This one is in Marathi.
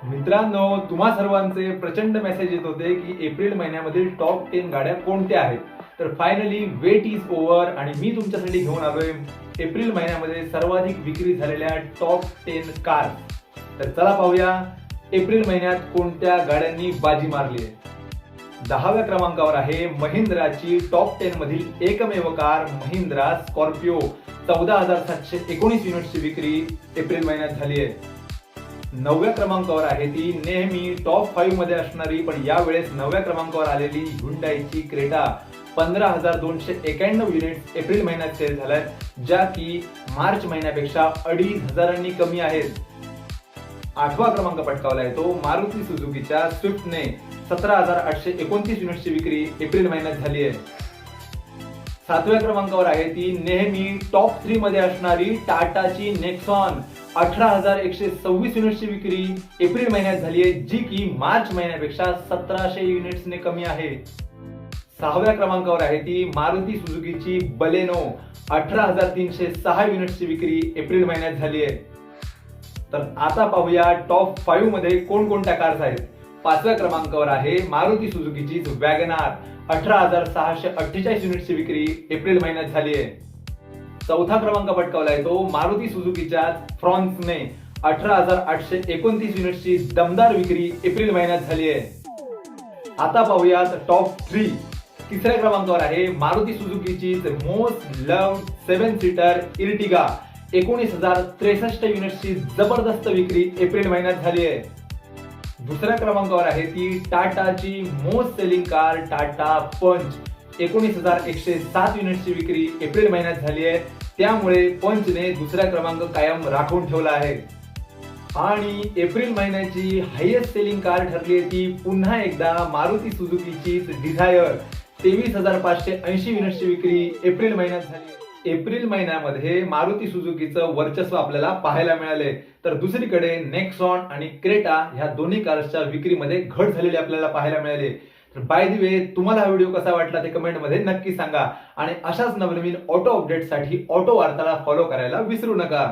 मित्रांनो, तुम्हा सर्वांचे प्रचंड मेसेज येत होते की एप्रिल महिन्यामधील टॉप 10 गाड्या कोणत्या आहेत. तर फायनली वेट इज ओव्हर आणि मी तुमच्यासाठी घेऊन आलोय एप्रिल महिन्यामध्ये सर्वाधिक विक्री झालेल्या टॉप 10 कार. तर चला पाहूया एप्रिल महिन्यात कोणत्या गाड्यांनी बाजी मारली आहे. 10व्या क्रमांकावर आहे महिंद्राची टॉप 10 मधील एकमेव कार महिंद्रा स्कॉर्पिओ. 14,719 युनिट्सची विक्री एप्रिल महिन्यात झाली आहे. 9व्या क्रमांकावर आहे ती नेहमी टॉप 5 मध्ये असणारी पण यावेळेस 9व्या क्रमांकावर आलेली ह्युंडाईची क्रेटा. 15,291 युनिट्स एप्रिल महिन्यात सेल झाल्यात, ज्या की मार्च महिन्यापेक्षा 2,500 कमी आहेत. 8वा क्रमांक पटकावलाय तो मारुती सुझुकीच्या स्विफ्टने. 17,829 युनिट्सची विक्री एप्रिल महिन्यात झाली आहे. 7व्या क्रमांकावर आहे ती नेहमी टॉप 3 मध्ये असणारी टाटाची नेक्सॉन. 18,126 युनिट्सची विक्री एप्रिल महिन्यात झाली आहे, जी की मार्च महिन्यापेक्षा 1,700 युनिट्सने कमी आहे. 6व्या क्रमांकावर आहे ती मारुती सुझुकीची बलेनो. 18,306 युनिट्सची विक्री एप्रिल महिन्यात झाली आहे. तर आता पाहूया टॉप 5 मध्ये कोणकोणत्या कार्स आहेत. 5व्या क्रमांकावर आहे मारुती सुझुकीची वॅगनार. 18,648 युनिट्सची विक्री एप्रिल महिन्यात झाली आहे. 4था क्रमांक पटकावलाय तो मारुती सुझुकीच्या फ्रॉन्सने. 18,829 युनिट्सची दमदार विक्री एप्रिल महिन्यात झाली आहे. आता पाहूयात टॉप 3. 3ऱ्या क्रमांकावर आहे मारुती सुझुकीची मोस्ट लव्ड 7 सीटर इर्टिगा. 19,063 युनिट्सची जबरदस्त विक्री एप्रिल महिन्यात झाली आहे. 2ऱ्या क्रमांकावर आहे ती टाटाची मोस्ट सेलिंग कार टाटा पंच. 19,107 युनिट्सची विक्री एप्रिल महिन्यात झाली आहे. त्यामुळे पंचने 2रा क्रमांक कायम राखून ठेवला आहे. आणि एप्रिल महिन्याची हायेस्ट सेलिंग कार ठरली आहे ती पुन्हा एकदा मारुती सुझुकीची डिझायर. 23,580 युनिट्सची विक्री एप्रिल महिन्यात झाली. एप्रिल महिन्यामध्ये मारुती सुझुकीचं वर्चस्व आपल्याला पाहायला मिळाले, तर दुसरीकडे नेक्सॉन आणि क्रेटा ह्या दोन्ही कार्सच्या विक्रीमध्ये घट झालेली आपल्याला पाहायला मिळाले. तर बाय द वे, तुम्हाला हा व्हिडिओ कसा वाटला ते कमेंट मध्ये नक्की सांगा आणि अशाच नवनवीन ऑटो अपडेटसाठी ऑटो वार्ताला फॉलो करायला विसरू नका.